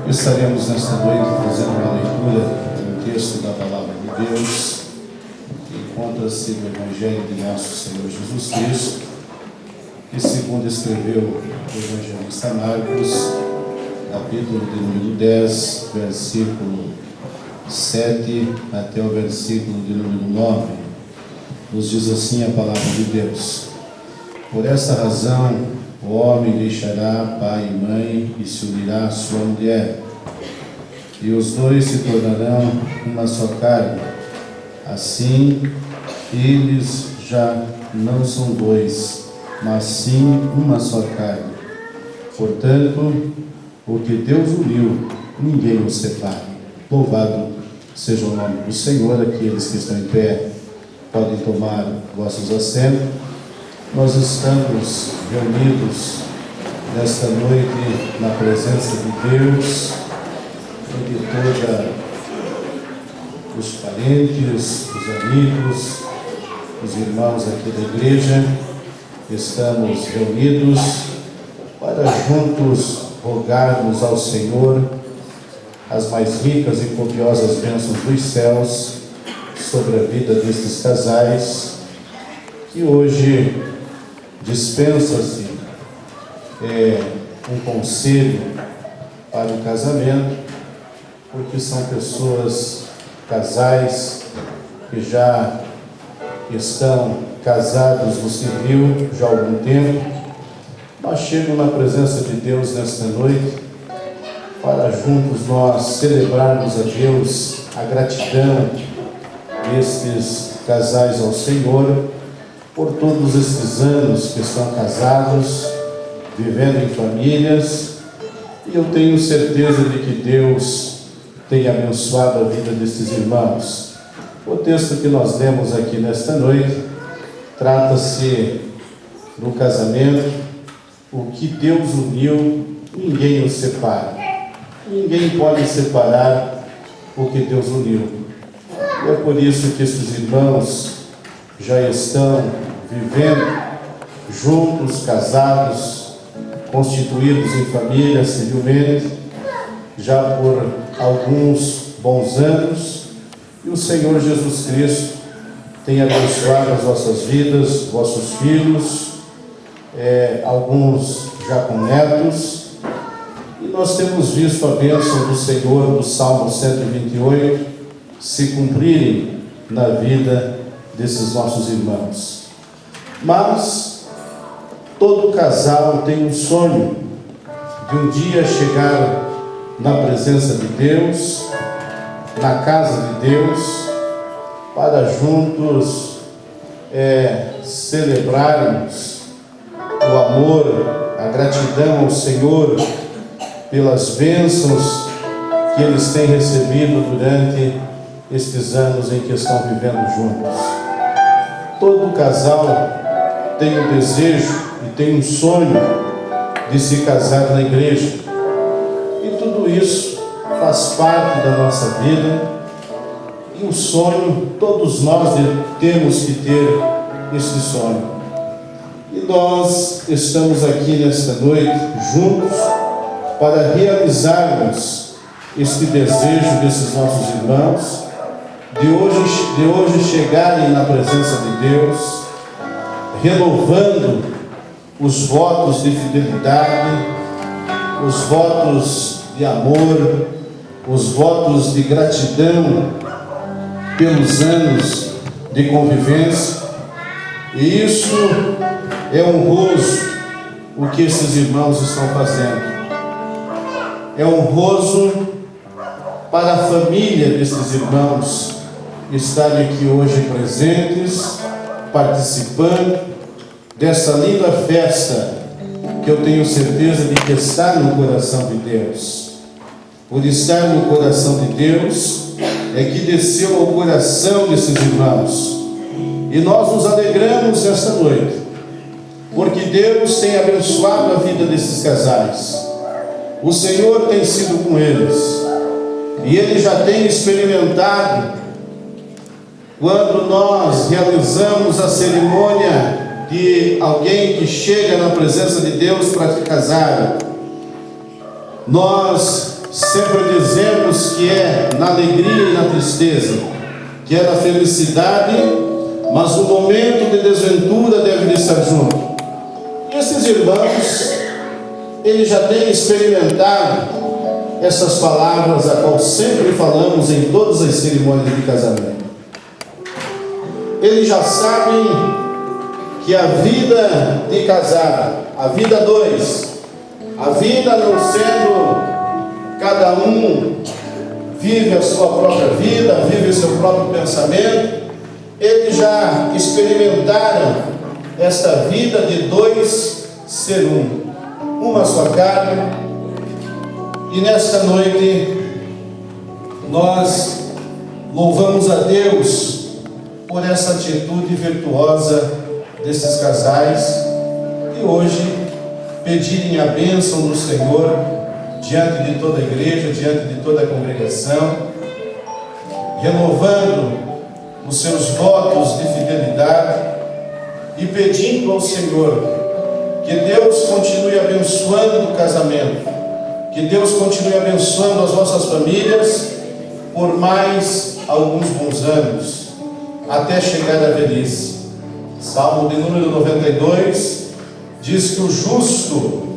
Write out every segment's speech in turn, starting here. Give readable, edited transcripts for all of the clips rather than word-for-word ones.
Estaremos nesta noite fazendo uma leitura do texto da Palavra de Deus, que encontra-se no Evangelho de nosso Senhor Jesus Cristo, que segundo escreveu o evangelista Marcos, capítulo de número 10, versículo 7 até o versículo de número 9, nos diz assim a Palavra de Deus: Por esta razão, o homem deixará pai e mãe e se unirá à sua mulher, e os dois se tornarão uma só carne. Assim, eles já não são dois, mas sim uma só carne. Portanto, o que Deus uniu, ninguém o separe. Louvado seja o nome do Senhor. Aqueles que estão em pé podem tomar vossos assentos. Nós estamos reunidos nesta noite na presença de Deus e de todos os parentes, os amigos, os irmãos aqui da igreja. Estamos reunidos para juntos rogarmos ao Senhor as mais ricas e copiosas bênçãos dos céus sobre a vida destes casais, que hoje dispensa-se um conselho para o casamento, porque são pessoas, casais, que já estão casados no civil já há algum tempo, mas chegam na presença de Deus nesta noite para juntos nós celebrarmos a Deus a gratidão destes casais ao Senhor por todos estes anos que estão casados, vivendo em famílias, e eu tenho certeza de que Deus tem abençoado a vida destes irmãos. O texto que nós lemos aqui nesta noite trata-se do casamento. O que Deus uniu, ninguém o separa. Ninguém pode separar o que Deus uniu. E é por isso que estes irmãos já estão vivendo juntos, casados, constituídos em família civilmente, já por alguns bons anos, e o Senhor Jesus Cristo tem abençoado as vossas vidas, vossos filhos, alguns já com netos, e nós temos visto a bênção do Senhor do Salmo 128 se cumprirem na vida desses nossos irmãos. Mas todo casal tem um sonho de um dia chegar na presença de Deus, na casa de Deus, para juntos celebrarmos o amor, a gratidão ao Senhor pelas bênçãos que eles têm recebido durante estes anos em que estão vivendo juntos. Todo casal tem um desejo e tem um sonho de se casar na igreja, e tudo isso faz parte da nossa vida, e o sonho, todos nós temos que ter esse sonho, e nós estamos aqui nesta noite juntos para realizarmos este desejo desses nossos irmãos, de hoje chegarem na presença de Deus, renovando os votos de fidelidade, os votos de amor, os votos de gratidão pelos anos de convivência. E isso é honroso o que esses irmãos estão fazendo. É honroso para a família desses irmãos estarem aqui hoje presentes, participando dessa linda festa que eu tenho certeza de que está no coração de Deus. Por estar no coração de Deus é que desceu ao coração desses irmãos, e nós nos alegramos esta noite porque Deus tem abençoado a vida desses casais. O Senhor tem sido com eles, e Ele já tem experimentado quando nós realizamos a cerimônia de alguém que chega na presença de Deus para se casar. Nós sempre dizemos que é na alegria e na tristeza, que é na felicidade, mas o momento de desventura deve estar junto. E esses irmãos, eles já têm experimentado essas palavras a qual sempre falamos em todas as cerimônias de casamento. Eles já sabem que a vida de casado, a vida dois, a vida não sendo cada um vive a sua própria vida, vive o seu próprio pensamento, eles já experimentaram esta vida de dois ser uma só carne. E nesta noite nós louvamos a Deus por essa atitude virtuosa desses casais e hoje pedirem a bênção do Senhor diante de toda a igreja, diante de toda a congregação, renovando os seus votos de fidelidade e pedindo ao Senhor que Deus continue abençoando o casamento, que Deus continue abençoando as nossas famílias por mais alguns bons anos, até chegar à velhice. Salmo de número 92 diz que o justo,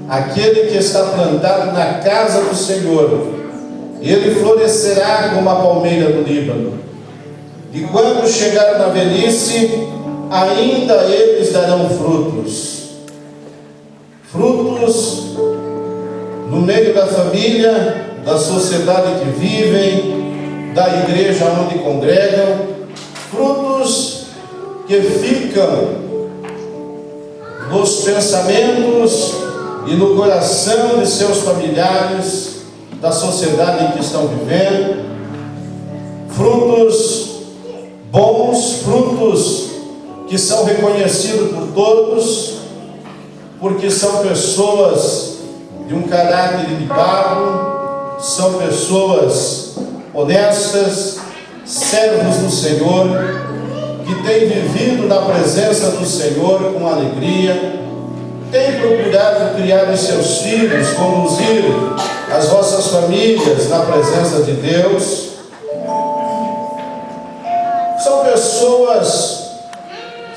aquele que está plantado na casa do Senhor, ele florescerá como a palmeira do Líbano. E quando chegar na velhice, ainda eles darão frutos. Frutos no meio da família, da sociedade que vivem, da igreja onde congregam, frutos que ficam nos pensamentos e no coração de seus familiares, da sociedade em que estão vivendo, frutos bons, frutos que são reconhecidos por todos, porque são pessoas de um caráter ilibado, são pessoas honestas, servos do Senhor, que têm vivido na presença do Senhor com alegria, têm procurado criar os seus filhos, conduzir as vossas famílias na presença de Deus. São pessoas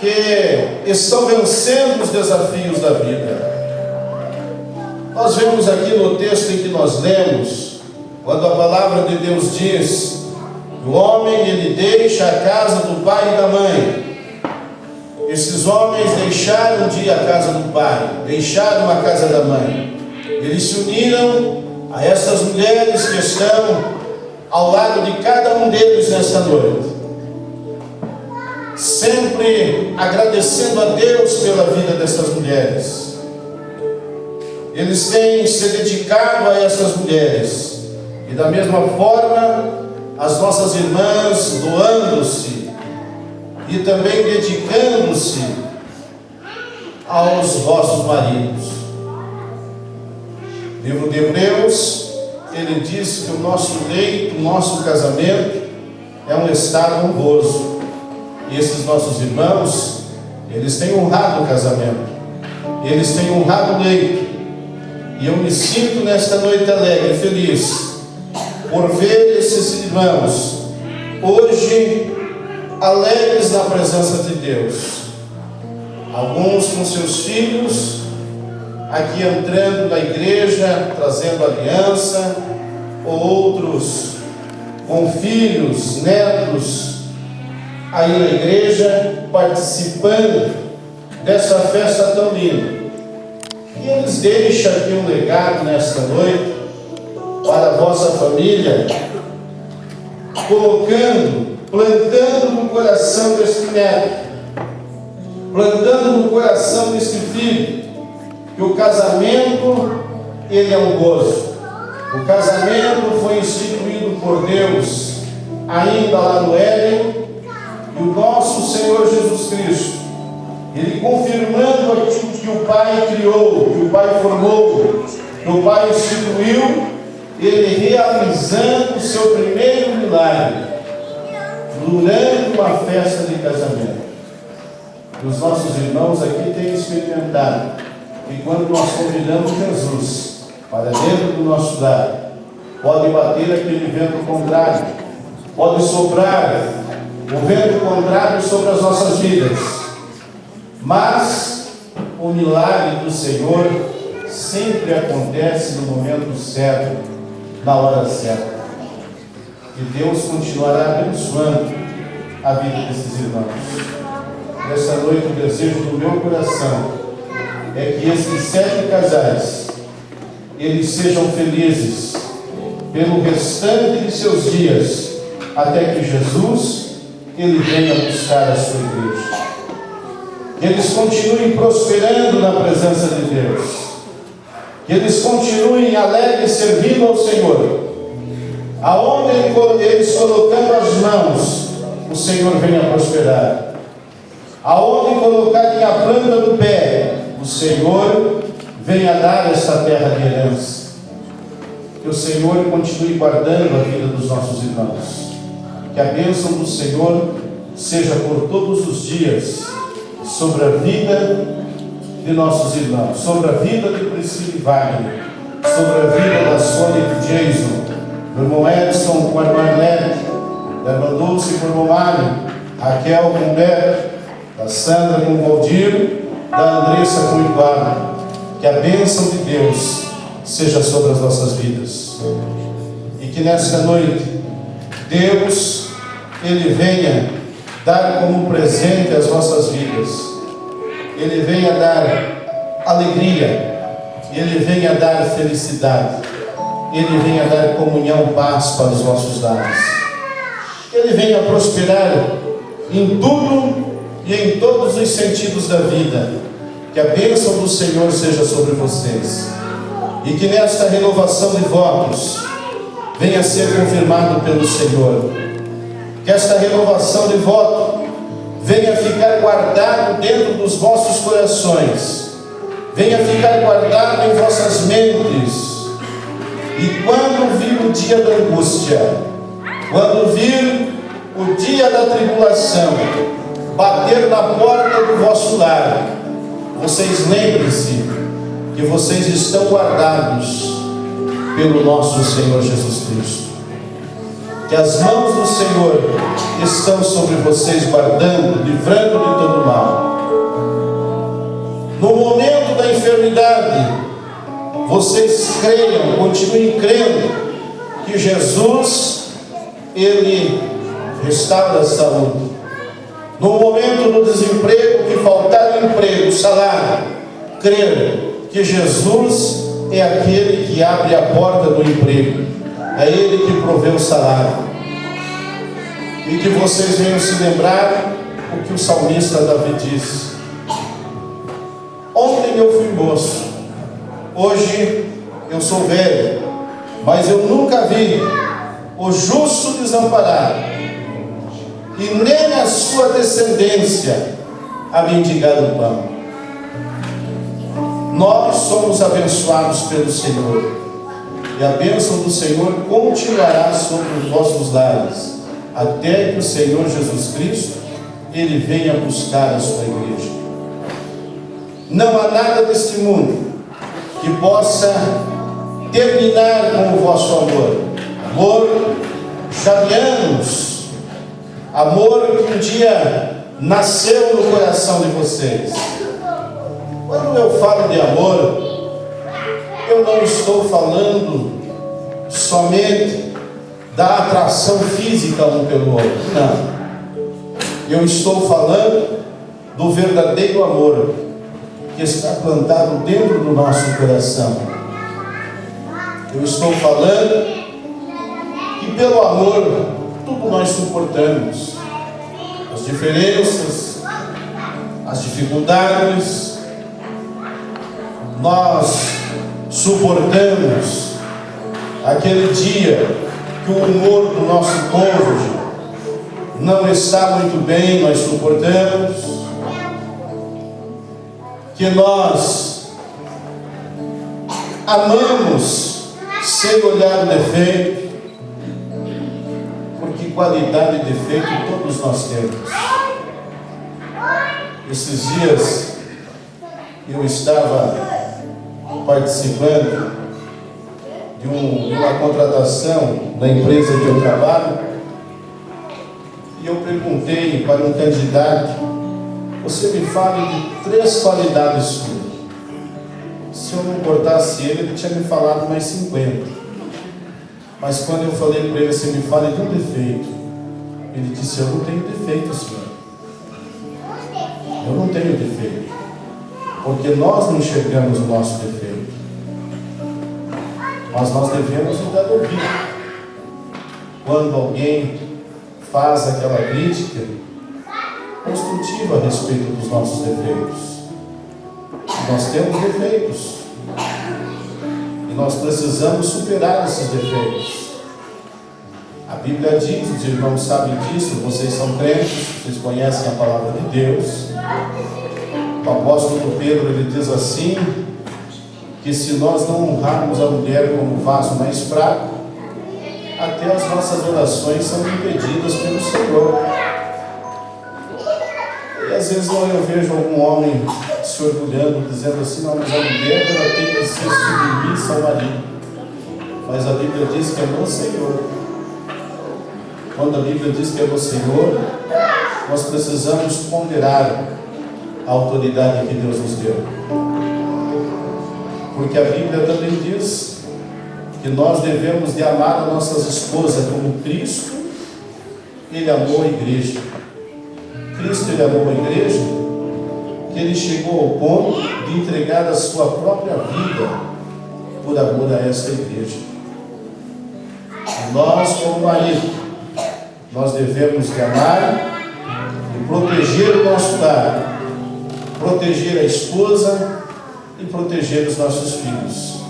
que estão vencendo os desafios da vida. Nós vemos aqui no texto em que nós lemos, quando a palavra de Deus diz que o homem ele deixa a casa do pai e da mãe. Esses homens deixaram de ir à casa do pai, deixaram a casa da mãe. Eles se uniram a essas mulheres que estão ao lado de cada um deles nesta noite, sempre agradecendo a Deus pela vida dessas mulheres. Eles têm se dedicado a essas mulheres, e da mesma forma as nossas irmãs doando-se e também dedicando-se aos vossos maridos. O livro de Hebreus, ele diz que o nosso leito, o nosso casamento é um estado honroso. E esses nossos irmãos, eles têm honrado o casamento, eles têm honrado o leito. E eu me sinto nesta noite alegre, feliz, por ver esses irmãos hoje alegres na presença de Deus. Alguns com seus filhos aqui entrando na igreja, trazendo aliança, outros com filhos, netos aí na igreja, participando dessa festa tão linda. E eles deixam aqui um legado nesta noite para a vossa família, plantando no coração deste neto, plantando no coração deste filho, que o casamento, ele é um gozo. O casamento foi instituído por Deus ainda lá no Éden, e o nosso Senhor Jesus Cristo, ele confirmando aquilo que o Pai criou, que o Pai formou, que o Pai instituiu, ele realizando o seu primeiro milagre durante uma festa de casamento. Os nossos irmãos aqui têm experimentado que quando nós convidamos Jesus para dentro do nosso lar. Pode bater aquele vento contrário, pode soprar o vento contrário sobre as nossas vidas, mas o milagre do Senhor sempre acontece no momento certo, na hora certa. E Deus continuará abençoando a vida desses irmãos. Nesta noite, o desejo do meu coração é que esses 7 casais, eles sejam felizes pelo restante de seus dias, até que Jesus, ele venha buscar a sua igreja. Que eles continuem prosperando na presença de Deus. Que eles continuem alegres servindo ao Senhor. Aonde eles colocando as mãos, o Senhor venha prosperar. Aonde colocarem a planta do pé, o Senhor venha dar esta terra de herança. Que o Senhor continue guardando a vida dos nossos irmãos. Que a bênção do Senhor seja por todos os dias sobre a vida de nossos irmãos, sobre a vida de Priscila e Wagner, sobre a vida da Sônia e do Jason, do irmão Edson com a irmã Arlete, da irmã Dulce com o irmão Mário, Raquel com o Beto, da Sandra com o Valdir, da Andressa com o Eduardo. Que a bênção de Deus seja sobre as nossas vidas. E que nesta noite, Deus, ele venha dar como presente as nossas vidas. Ele venha dar alegria. Ele venha dar felicidade. Ele venha dar comunhão, paz para os nossos lares. Ele venha prosperar em tudo e em todos os sentidos da vida. Que a bênção do Senhor seja sobre vocês. E que nesta renovação de votos venha a ser confirmado pelo Senhor. Que esta renovação de voto venha ficar guardado dentro dos vossos corações. Venha ficar guardado em vossas mentes. E quando vir o dia da angústia, quando vir o dia da tribulação bater na porta do vosso lar, vocês lembrem-se que vocês estão guardados pelo nosso Senhor Jesus Cristo. Que as mãos do Senhor estão sobre vocês, guardando, livrando de todo mal. No momento da enfermidade, vocês creiam, continuem crendo que Jesus, ele restaura a saúde. No momento do desemprego, que faltar emprego, salário, crer que Jesus é aquele que abre a porta do emprego, é Ele que provê o salário. E que vocês venham se lembrar o que o salmista Davi disse: ontem eu fui moço, hoje eu sou velho, mas eu nunca vi o justo desamparado, e nem a sua descendência a mendigar o pão. Nós somos abençoados pelo Senhor, e a bênção do Senhor continuará sobre os vossos lares, até que o Senhor Jesus Cristo, ele venha buscar a sua igreja. Não há nada deste mundo que possa terminar com o vosso amor. Amor já de anos, amor que um dia nasceu no coração de vocês. Quando eu falo de amor, eu não estou falando somente da atração física um pelo outro, não. Eu estou falando do verdadeiro amor que está plantado dentro do nosso coração. Eu estou falando que pelo amor tudo nós suportamos, as diferenças, as dificuldades, nós suportamos. Aquele dia que o humor do nosso cônjuge não está muito bem, nós suportamos. Que nós amamos sem olhar o defeito, porque qualidade e defeito todos nós temos. Esses dias eu estava participando de uma contratação na empresa que eu trabalho, e eu perguntei para um candidato: você me fale de 3 qualidades suas. Se eu não cortasse ele tinha me falado mais 50. Mas quando eu falei para ele: você me fale de um defeito, ele disse: eu não tenho defeito, senhor. Eu não tenho defeito, porque nós não enxergamos o nosso defeito. Mas nós devemos dar ouvido quando alguém faz aquela crítica construtiva a respeito dos nossos defeitos. Nós temos defeitos e nós precisamos superar esses defeitos. A Bíblia diz, os irmãos sabem disso, vocês são crentes, vocês conhecem a palavra de Deus. O apóstolo Pedro, ele diz assim, que se nós não honrarmos a mulher como vaso mais fraco, até as nossas orações são impedidas pelo Senhor. E às vezes eu vejo algum homem se orgulhando, dizendo assim: não, mas a mulher ela tem que ser submissa ao marido. Mas a Bíblia diz que é no Senhor. Quando a Bíblia diz que é no Senhor, nós precisamos ponderar a autoridade que Deus nos deu. Porque a Bíblia também diz que nós devemos de amar as nossas esposas como Cristo, Ele amou a igreja. Cristo, Ele amou a igreja, que Ele chegou ao ponto de entregar a sua própria vida por amor a essa igreja. E nós, como marido, nós devemos de amar e proteger o nosso lar, proteger a esposa e proteger os nossos filhos.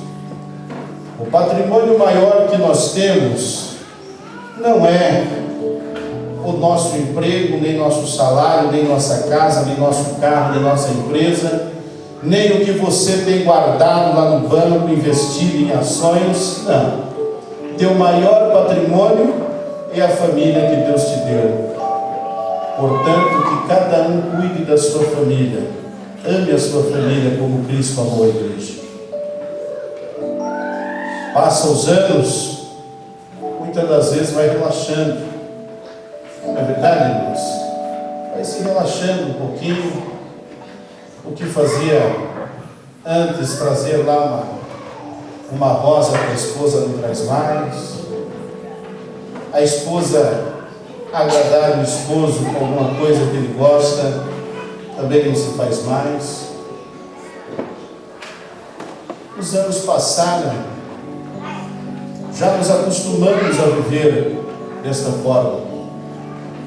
O patrimônio maior que nós temos não é o nosso emprego, nem nosso salário, nem nossa casa, nem nosso carro, nem nossa empresa, nem o que você tem guardado lá no banco, investido em ações. Não. Teu maior patrimônio é a família que Deus te deu. Portanto, que cada um cuide da sua família. Ame a sua família como Cristo amou a igreja. Passa os anos, muitas das vezes vai relaxando. Não é verdade, irmãos? Vai se relaxando um pouquinho. O que fazia antes trazer lá uma rosa para a esposa não traz mais. A esposa agradar o esposo com alguma coisa que ele gosta também não se faz mais. Os anos passaram, já nos acostumamos a viver desta forma,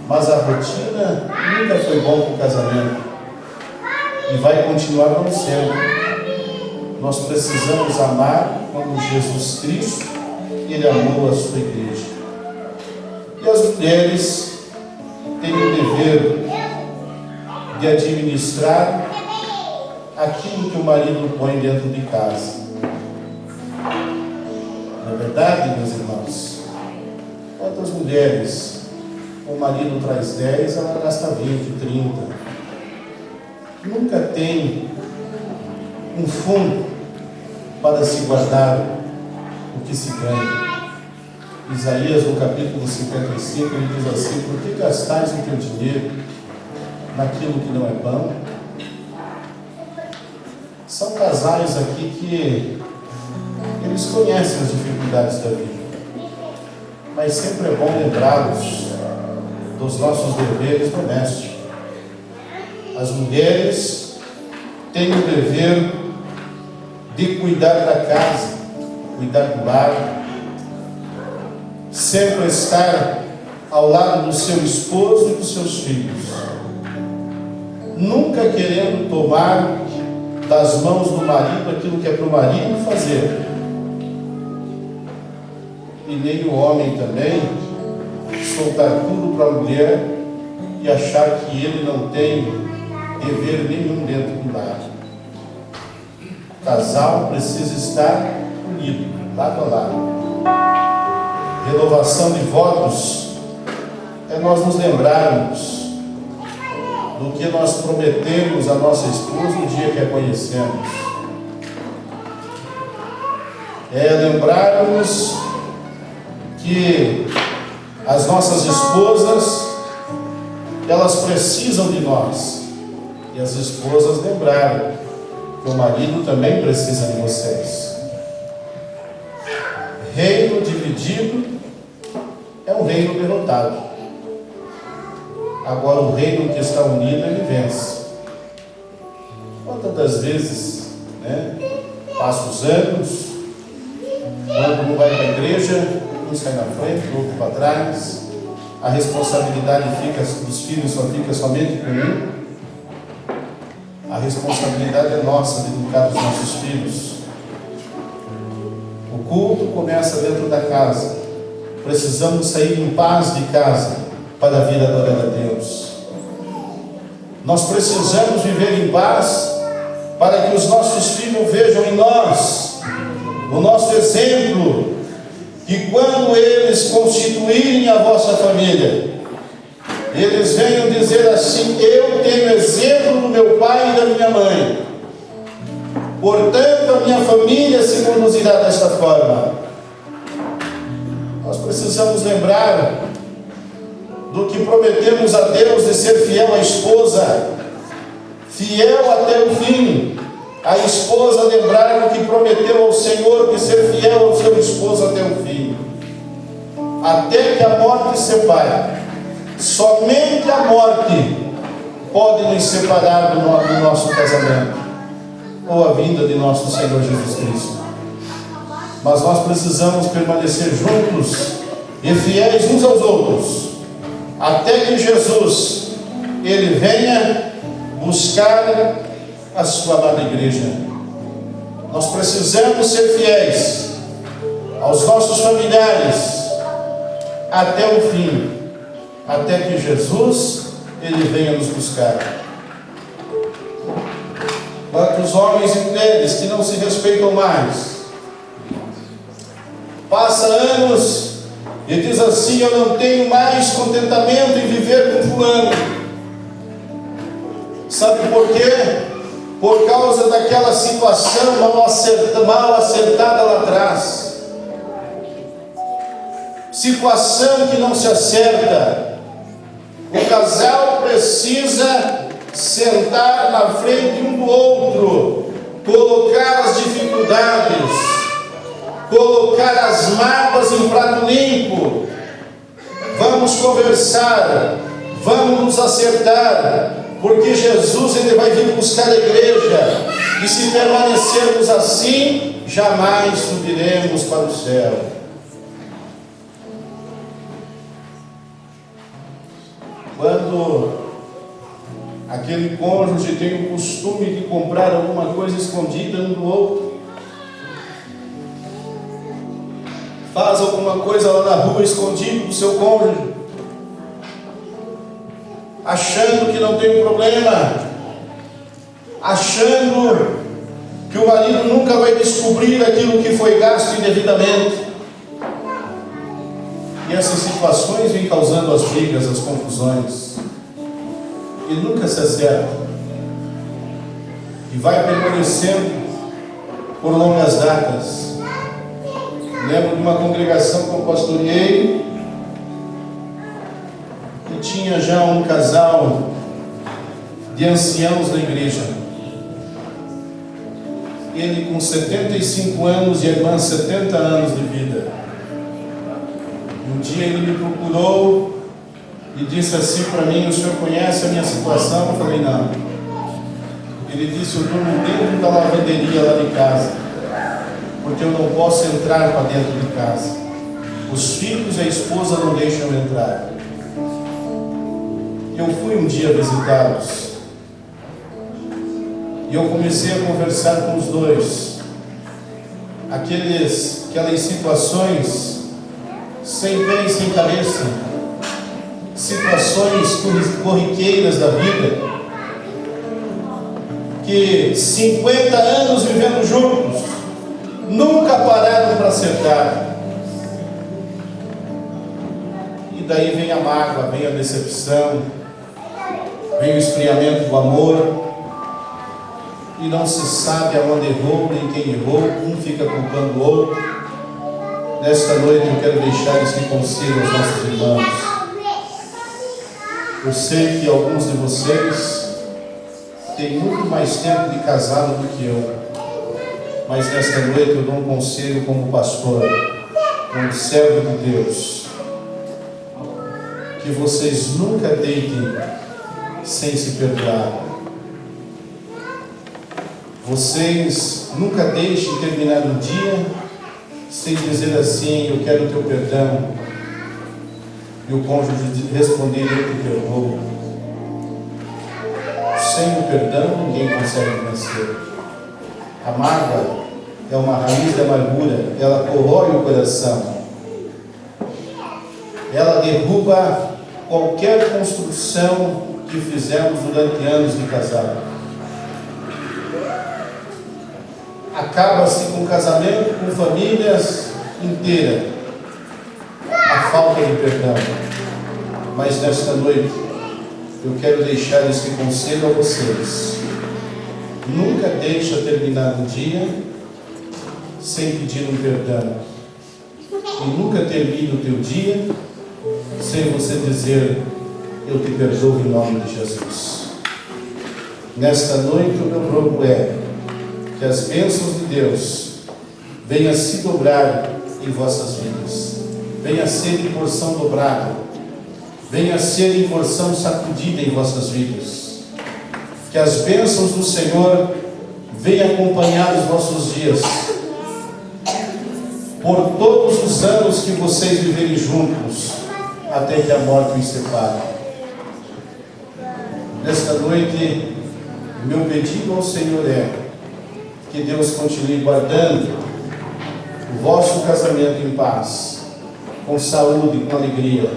mas a rotina nunca foi bom para o casamento e vai continuar não sendo. Nós precisamos amar como Jesus Cristo, Ele amou a sua igreja. E as mulheres têm o dever de administrar aquilo que o marido põe dentro de casa. Não é verdade, meus irmãos? Quantas mulheres o marido traz 10, ela gasta 20, 30. Nunca tem um fundo para se guardar o que se ganha. Isaías, no capítulo 55, ele diz assim: por que gastais o teu dinheiro naquilo que não é pão? São casais aqui que eles conhecem as dificuldades da vida, mas sempre é bom lembrá-los dos nossos deveres domésticos. As mulheres têm o dever de cuidar da casa, cuidar do lar, sempre estar ao lado do seu esposo e dos seus filhos, nunca querendo tomar das mãos do marido aquilo que é para o marido fazer, e nem o homem também soltar tudo para a mulher e achar que ele não tem dever nenhum dentro do lar. O casal precisa estar unido, lado a lado. Renovação de votos é nós nos lembrarmos do que nós prometemos a nossa esposa no dia que a conhecemos. é lembrarmos que as nossas esposas, elas precisam de nós. E as esposas lembrarem que o marido também precisa de vocês. Reino dividido é um reino derrotado. Agora o reino que está unido, ele vence. Quantas das vezes, passa os anos, quando um vai para a igreja, um sai na frente, o outro para trás, a responsabilidade dos filhos só fica somente com um. A responsabilidade é nossa de educar os nossos filhos. O culto começa dentro da casa. Precisamos sair em paz de casa para vir adorar a Deus. Nós precisamos viver em paz para que os nossos filhos vejam em nós o nosso exemplo, e quando eles constituírem a vossa família, eles venham dizer assim: eu tenho exemplo do meu pai e da minha mãe, portanto a minha família se conduzirá desta forma. Nós precisamos lembrar do que prometemos a Deus de ser fiel à esposa, fiel até o fim. A esposa lembrar do que prometeu ao Senhor de ser fiel ao seu esposo até o fim, até que a morte separe. Somente a morte pode nos separar do nosso casamento, ou a vinda de nosso Senhor Jesus Cristo. Mas nós precisamos permanecer juntos e fiéis uns aos outros, até que Jesus, ele venha buscar a sua amada igreja. Nós precisamos ser fiéis aos nossos familiares até o fim, até que Jesus, ele venha nos buscar. Quantos homens e mulheres que não se respeitam mais, passa anos e diz assim: eu não tenho mais contentamento em viver com fulano. Sabe por quê? Por causa daquela situação mal acertada lá atrás. Situação que não se acerta. O casal precisa sentar na frente um do outro, colocar as dificuldades, colocar as mágoas em prato limpo. Vamos conversar, vamos nos acertar, porque Jesus, ele vai vir buscar a igreja, e se permanecermos assim, jamais subiremos para o céu. Quando aquele cônjuge tem o costume de comprar alguma coisa escondida um do outro, faz alguma coisa lá na rua escondido do seu cônjuge, achando que não tem problema, achando que o marido nunca vai descobrir aquilo que foi gasto indevidamente. E essas situações vêm causando as brigas, as confusões, e nunca se acerta, e vai permanecendo por longas datas. Lembro de uma congregação que eu pastoreei, e tinha já um casal de anciãos da igreja, ele com 75 anos e a irmã 70 anos de vida. Um dia ele me procurou e disse assim para mim: o senhor conhece a minha situação? Eu falei: não. Ele disse: eu durmo dentro da lavanderia lá de casa, porque eu não posso entrar para dentro de casa. Os filhos e a esposa não deixam eu entrar. Eu fui um dia visitá-los, e eu comecei a conversar com os dois. Aquelas situações sem pé e sem cabeça, situações corriqueiras da vida, que 50 anos vivendo juntos, nunca pararam para acertar. E daí vem a mágoa, vem a decepção, vem o esfriamento do amor. e não se sabe aonde errou, nem quem errou, um fica culpando o outro. Nesta noite eu quero deixar esse conselho aos nossos irmãos. Eu sei que alguns de vocês têm muito mais tempo de casado do que eu, mas nesta noite eu dou um conselho como pastor, como servo de Deus, que vocês nunca deitem sem se perdoar. Vocês nunca deixem terminar o dia sem dizer assim: eu quero o teu perdão, e o cônjuge responder: eu te perdoo. Sem o perdão ninguém consegue vencer. A mágoa é uma raiz de amargura, ela corrói o coração, ela derruba qualquer construção que fizemos durante anos de casado. Acaba-se com casamento, com famílias inteiras, a falta de perdão. Mas nesta noite eu quero deixar este conselho a vocês: nunca deixa terminar um dia sem pedir um perdão, e nunca termine o teu dia sem você dizer: eu te perdoo em nome de Jesus. Nesta noite o meu rogo é que as bênçãos de Deus venham se dobrar em vossas vidas, venha ser em porção dobrada, venha ser em porção sacudida em vossas vidas, que as bênçãos do Senhor venham acompanhar os vossos dias, por todos os anos que vocês viverem juntos, até que a morte os separe. Nesta noite, meu pedido ao Senhor é que Deus continue guardando o vosso casamento em paz, com saúde, com alegria,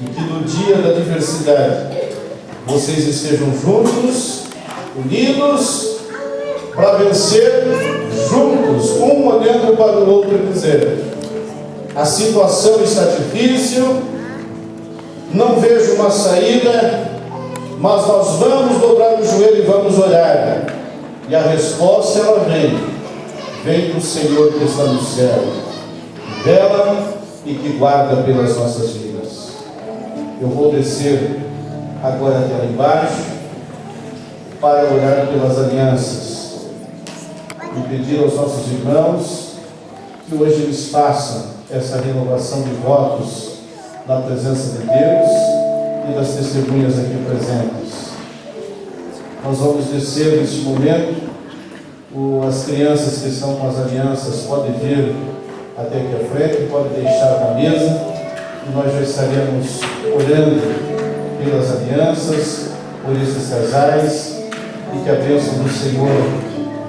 e que no dia da adversidade vocês estejam juntos, unidos, para vencer juntos, um olhando para o outro e dizer: a situação está difícil, não vejo uma saída, mas nós vamos dobrar o joelho e vamos orar. E a resposta ela vem do Senhor que está no céu, que vela e que guarda pelas nossas vidas. Eu vou descer agora até lá embaixo para orar pelas alianças e pedir aos nossos irmãos que hoje eles façam essa renovação de votos na presença de Deus e das testemunhas aqui presentes. Nós vamos descer neste momento. As crianças que estão com as alianças podem vir até aqui à frente, podem deixar na mesa, e nós já estaremos orando pelas alianças, por esses casais, e que a bênção do Senhor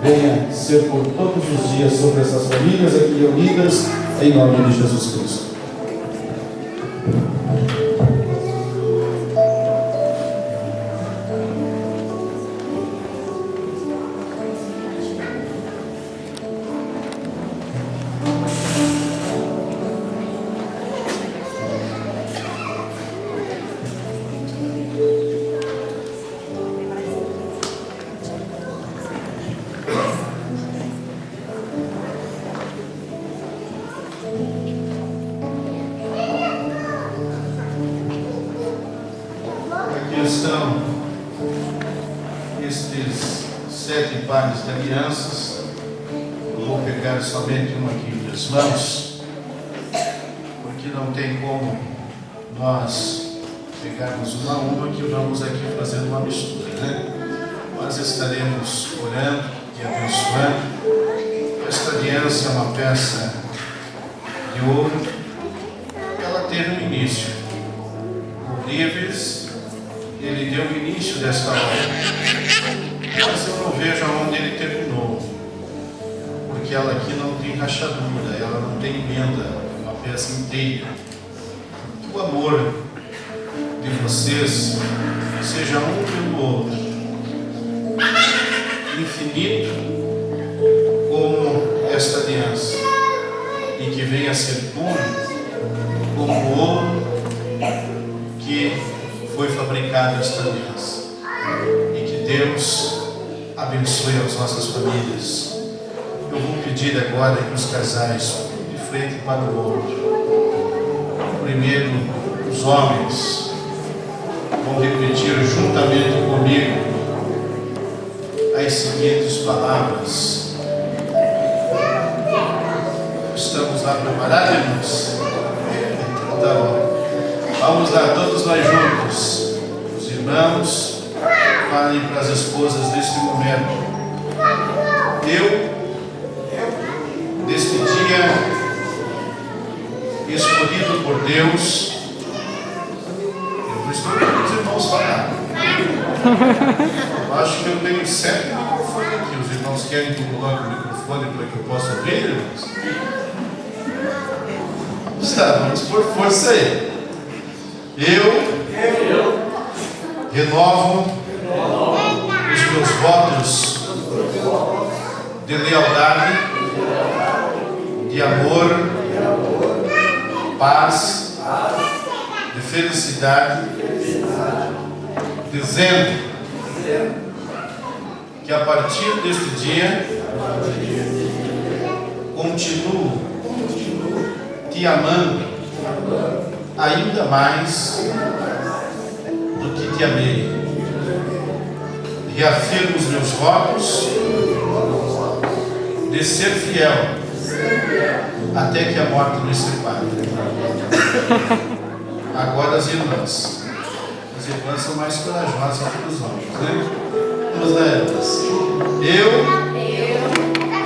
venha ser por todos os dias sobre essas famílias aqui reunidas, em nome de Jesus Cristo. Estão estes 7 pares de alianças. Eu vou pegar somente uma aqui em minhas mãos, porque não tem como nós pegarmos uma a uma, que vamos aqui fazendo uma mistura, né? Nós estaremos orando e abençoando. Esta aliança é uma peça de ouro. Ela teve um início. O Livres, ele deu o início desta obra, mas eu não vejo aonde ele terminou, porque ela aqui não tem rachadura, ela não tem emenda, é uma peça inteira. Que o amor de vocês seja um pelo outro, infinito como esta aliança, e que venha a ser puro como o ouro que foi fabricada esta aliança, e que Deus abençoe as nossas famílias. Eu vou pedir agora que os casais, de frente para o outro, primeiro os homens, vão repetir juntamente comigo as seguintes palavras. Estamos lá preparados, irmãos? Então tá bom. Vamos lá, todos nós juntos. Os irmãos falem para as esposas neste momento. Eu, deste dia escolhido por Deus, eu não estou vendo os irmãos falar. Eu acho que eu tenho 7 microfones aqui. Os irmãos querem que eu coloque o microfone para que eu possa ouvir, irmãos? Está, vamos por força aí. Eu renovo os meus votos de lealdade, de amor, paz, de felicidade, dizendo que a partir deste dia continuo te amando ainda mais do que te amei. Reafirmo os meus votos de ser fiel até que a morte nos separe. Agora as irmãs são mais corajosas que os homens, né? Vamos lá, irmãs. Eu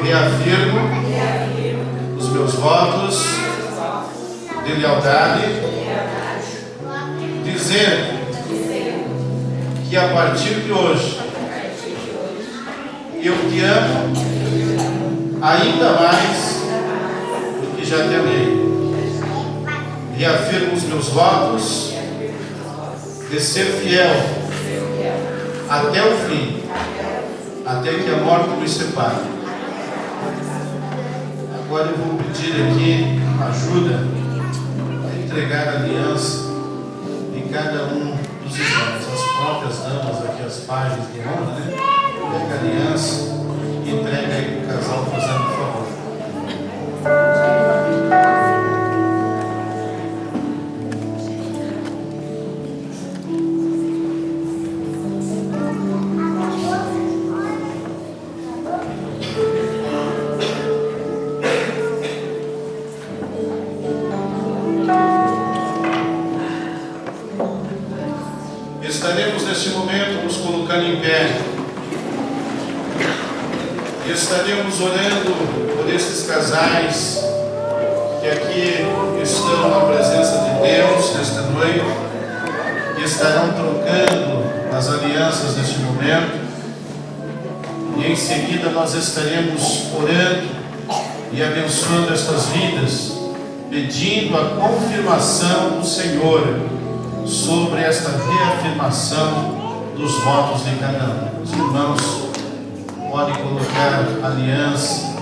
reafirmo os meus votos de lealdade, dizendo que a partir de hoje eu te amo ainda mais do que já te amei. Reafirmo os meus votos de ser fiel até o fim, até que a morte nos separe. Agora eu vou pedir aqui ajuda a entregar a aliança de cada um dos irmãos, as próprias damas aqui, as páginas de honra, né? Pega a aliança e entrega aí para o casal, fazendo por favor. Estaremos neste momento nos colocando em pé. E estaremos orando por esses casais que aqui estão na presença de Deus nesta noite, que estarão trocando as alianças neste momento. E em seguida nós estaremos orando e abençoando estas vidas, pedindo a confirmação do Senhor sobre esta reafirmação dos votos de cada um. Os irmãos podem colocar a aliança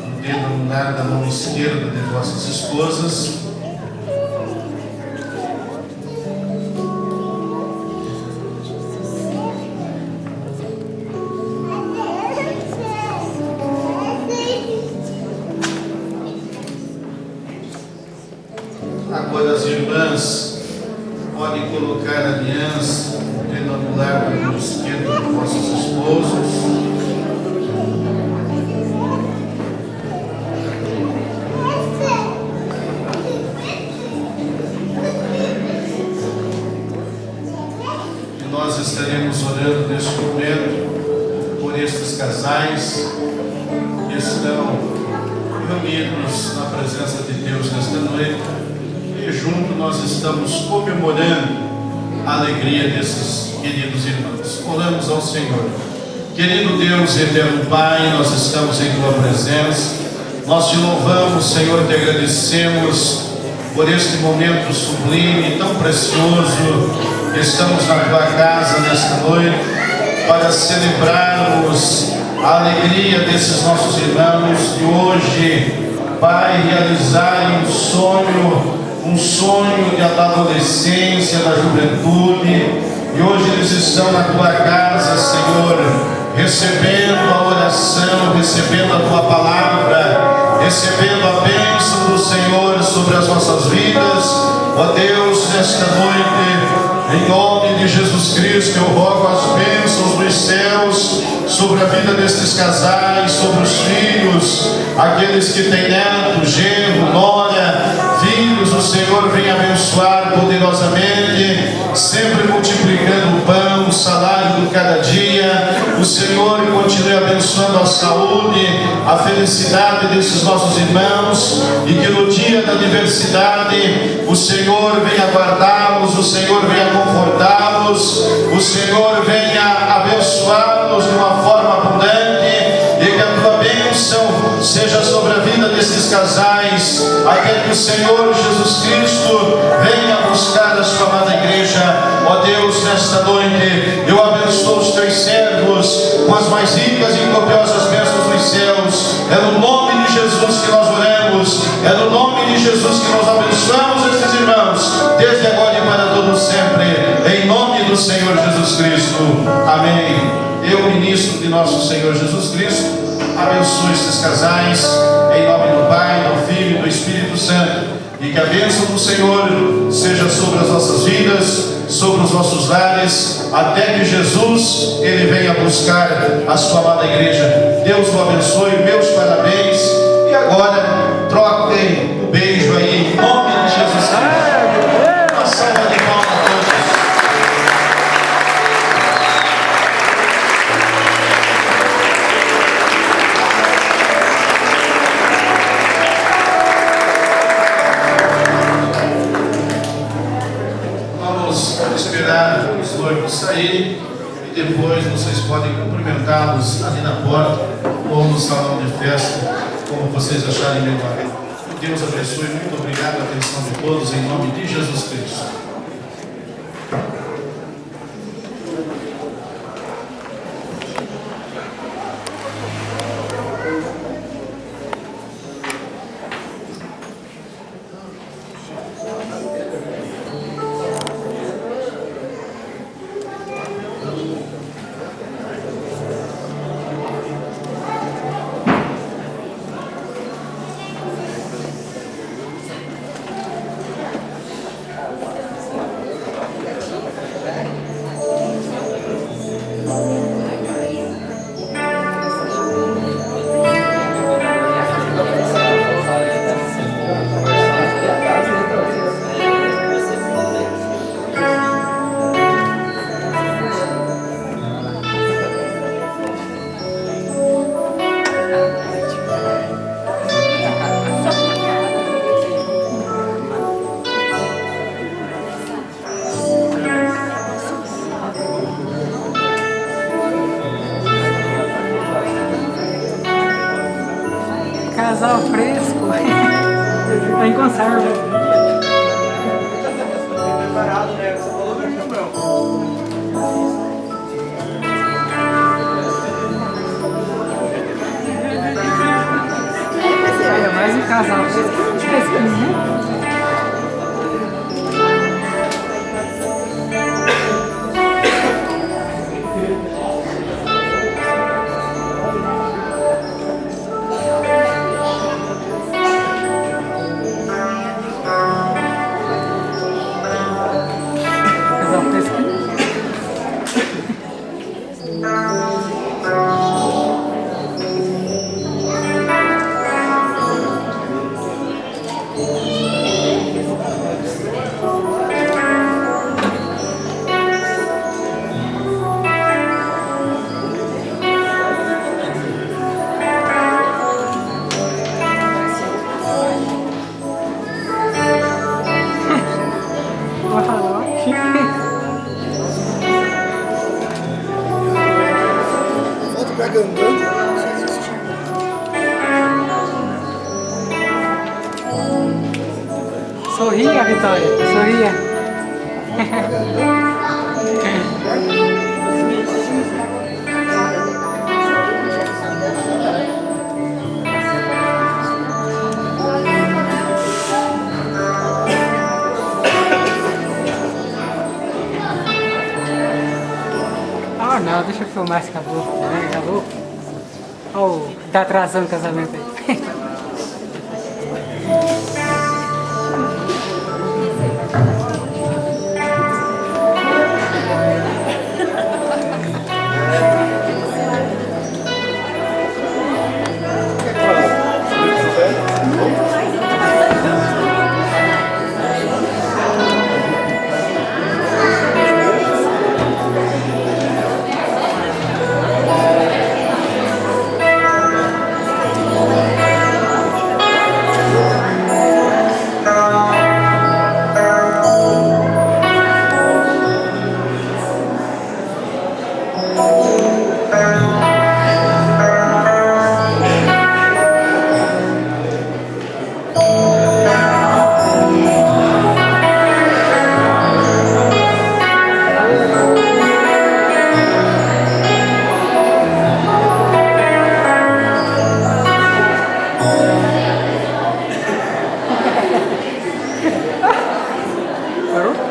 no dedo anular da mão esquerda de vossas esposas. Agora as irmãs podem colocar a aliança no dedo anular da mão esquerda de vossos esposos. Nós estaremos orando neste momento por estes casais que estão reunidos na presença de Deus nesta noite, e junto nós estamos comemorando a alegria desses queridos irmãos. Oramos ao Senhor. Querido Deus, eterno Pai, nós estamos em Tua presença, nós te louvamos, Senhor, te agradecemos por este momento sublime, tão precioso. Estamos na Tua casa nesta noite para celebrarmos a alegria desses nossos irmãos que hoje, Pai, realizarem um sonho da adolescência, da juventude, e hoje eles estão na Tua casa, Senhor, recebendo a oração, recebendo a tua palavra, recebendo a bênção do Senhor sobre as nossas vidas. Ó Deus, nesta noite, em nome de Jesus Cristo, eu rogo as bênçãos dos céus sobre a vida destes casais, sobre os filhos, aqueles que têm neto, genro, nora, filhos. O Senhor vem abençoar poderosamente, sempre multiplicando o pão, o salário do cada dia. O Senhor continue abençoando a saúde, a felicidade desses nossos irmãos, e que no dia da adversidade o Senhor venha guardá-los, o Senhor venha confortá-los, o Senhor venha abençoá-los de uma forma abundante, e que a tua bênção seja sobre a vida desses casais, até que o Senhor Jesus Cristo venha buscar a sua amada igreja. Ó Deus, nesta noite eu abençoo os teus servos com as mais ricas e copiosas bênçãos dos céus. É no nome de Jesus que nós oramos, é no nome de Jesus que nós abençoamos esses irmãos, desde agora e para todos sempre, em nome do Senhor Jesus Cristo. Amém. Eu, ministro de nosso Senhor Jesus Cristo, abençoe esses casais, em nome do Pai, do Filho e do Espírito Santo, e que a bênção do Senhor seja sobre as nossas vidas, sobre os nossos lares, até que Jesus ele venha buscar a sua amada igreja. Deus o abençoe, meus parabéns, e agora troquem o beijo aí, em nome de Jesus Cristo. Uma salva de palmas a todos. Esperar os noivos saírem, e depois vocês podem cumprimentá-los ali na porta ou no salão de festa, como vocês acharem melhor. Deus abençoe, muito obrigado, a atenção de todos, em nome de Jesus Cristo. Casal fresco, tá em conserva. Preparado, né? Você falou do meu. É mais um casal fresquinho, né? Sorria, Vitória, sorria. Ah, não, deixa eu filmar esse caboclo, né? Acabou. Olha tá atrasando o casamento aí. Parou?